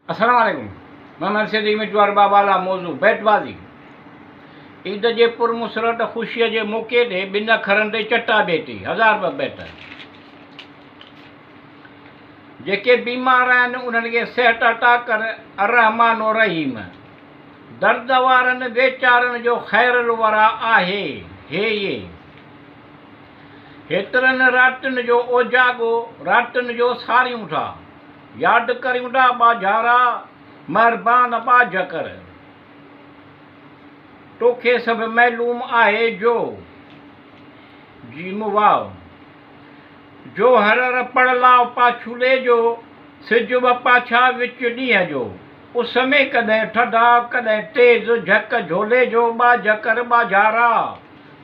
अस्सलाम वालेकुम। मैं मर्सिडी मिटवार बाबाला मौजू बैटबाज़ी ईद जे पुरमुसरत ख़ुशीअ जे मौक़े ते ॿिनि अखरनि ते चटा बेटी 1000 बैट। जेके बीमार आहिनि उन्हनि खे सिहत अता कर अर्रहमान और रहीम। दर्द वारनि बेचारनि जो ख़ैरुल वरा आहे हे ये। हेतिरनि रातिनि जो ओजागो रातिनि जो सारियूं था यादि करियूं था बाजारा महिरबान बाज कर। तोखे सभु मालूम आहे जो जी मुवाव जो हर पड़लाव पाछूले जो सिज पाछा विच ॾींहं जो उस में कॾहिं ठॾा कॾहिं तेज़ झक झोले जो बाज कर बाजारा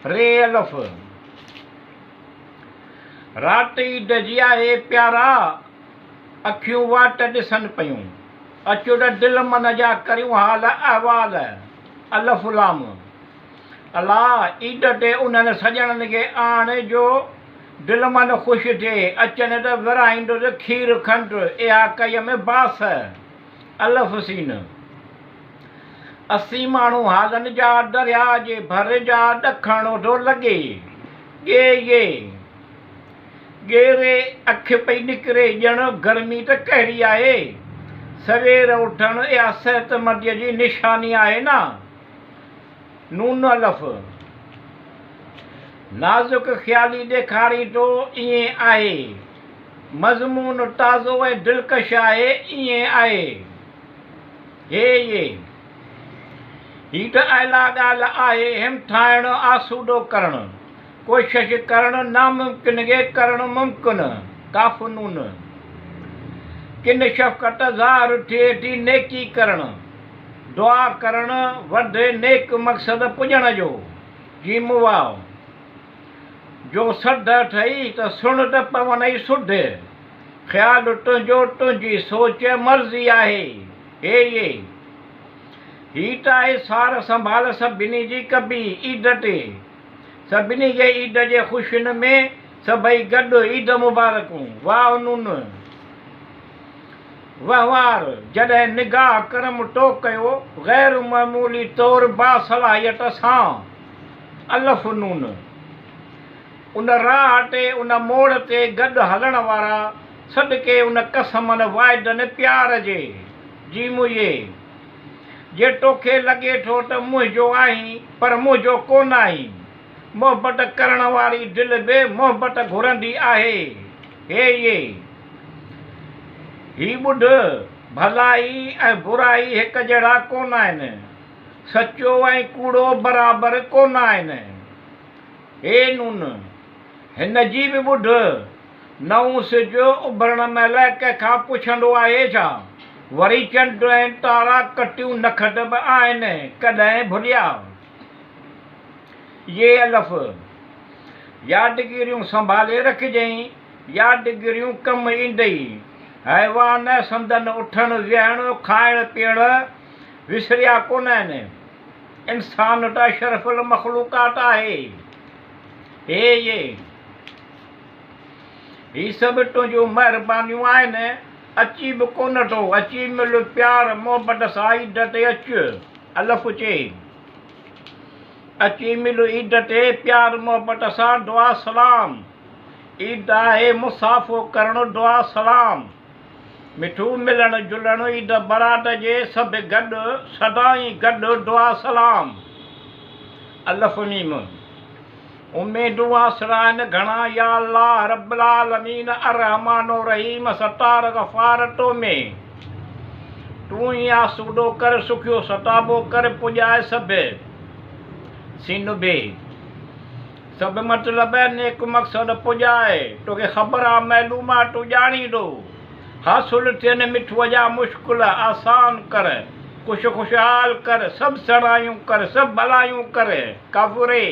रे अलफ़। राति ईद जी आहे प्यारा अखियूं वाट ॾिसनि पियूं अचुड़ दिलि मन जा करियूं हाल अहवाल अलफ़ुलाम। अलाह ईद ते उन्हनि सॼणनि खे आणे जो दिलि मन ख़ुशि थिए अचनि त विराईंदुसि खीर खंडु इहा कई में बास अलफ़सीन। 80 माण्हू हालनि जा दरिया जे भर जा ॾखणो थो लॻे गे गेरे अखि पई निकिरे ॼण गर्मी त कहिड़ी आहे। सवेर उथणु इहा सिहतमंदीअ जी निशानी आहे न। नून अलफ़ नाज़ुक ख़्याली ॾेखारी थो ईअं आहे मज़मून ताज़ो ऐं दिलकश आहे ईअं आहे हे ये। हीअ त अहिला ॻाल्हि आहे हिमथाइणु आसूदो करणु कोशिशि करणु नामुमकिन खे करणु मुमकिन काफ़ नून। किन शफ़क़त ज़ाहिर थिए थी नेकी करणु दुआ करणु वधे नेक मक़सद पुॼण जो जी मुवाव जो सद ठही त सुण त पवनि सुध ख़्यालु तुंहिंजो तुंहिंजी सोच मर्ज़ी आहे हे ये। हीअ त आहे सार संभाल सभिनी जी कबी ईद ते सभिनी खे ईद जे ख़ुशियुनि में सभई गॾु ईद मुबारकूं वाह नून। वहिंवार जॾहिं निगाह करम तो कयो ग़ैर मामूली तौरु बासलाहियत सां अलफ़ नून। उन राह ते उन मोड़ ते गॾु हलण वारा सदके उन कसमनि वाइदनि प्यार जे जी मुए। जे तोखे लॻे थो त मुंहिंजो आहीं पर मुंहिंजो कोन आहीं मोहबत करण वारी दिलि बि मोहबत घुरंदी आहे हे ये। ही ॿुध भलाई ऐं बुराई हिकु जहिड़ा कोन आहिनि सचो ऐं कूड़ो बराबरि कोन आहिनि हे नून। हिन जी बि ॿुध नओं सिज उभरण महिल कंहिंखां पुछंदो आहे छा वरी चंड ऐं तारा कटियूं नखद बि आहिनि कॾहिं भुलिया ये अलफ़। यादगिरियूं संभाले रखिजांइ यादगिरियूं कमु ईंदई हैवान संदन उथणु विहणु खाइणु पीअणु विसरिया कोन आहिनि इंसान त अशरफुल मख़लूक़ात आहे हे ये। ही सभु तुंहिंजूं महिरबानियूं आहिनि अची बि कोन थो अची मिल प्यार मोहबत सां ईद ते अचु अलफ़ चए अची मिल ईद ते प्यार मोहबत सां दुआ सलाम। ईद आहे मुसाफ़ो करणु दुआ सलाम मिठू मिलणु जुलणु ईद बरात जे सभु गॾु सदाई गॾु दुआ सलाम अलफ़ मीम। उमेदूं आसरा आहिनि घणा या अल्लाह रब्बुल आलमीन अर्रहमान और रहीम सतार गफ़ार तो में तूं ई आसूदो कर सुखियो सताबो कर पुॼाए सभु सीन बे सभु मतिलब नेक मक़सद पुॼाए तोखे ख़बर आहे मालूम आहे तूं ॼाणींदो हासिलु थियनि मिठूअ जा मुश्किल आसान कर ख़ुशहाल कर सभु सड़ायूं कर सभु भलायूं कर काफ़ुरे।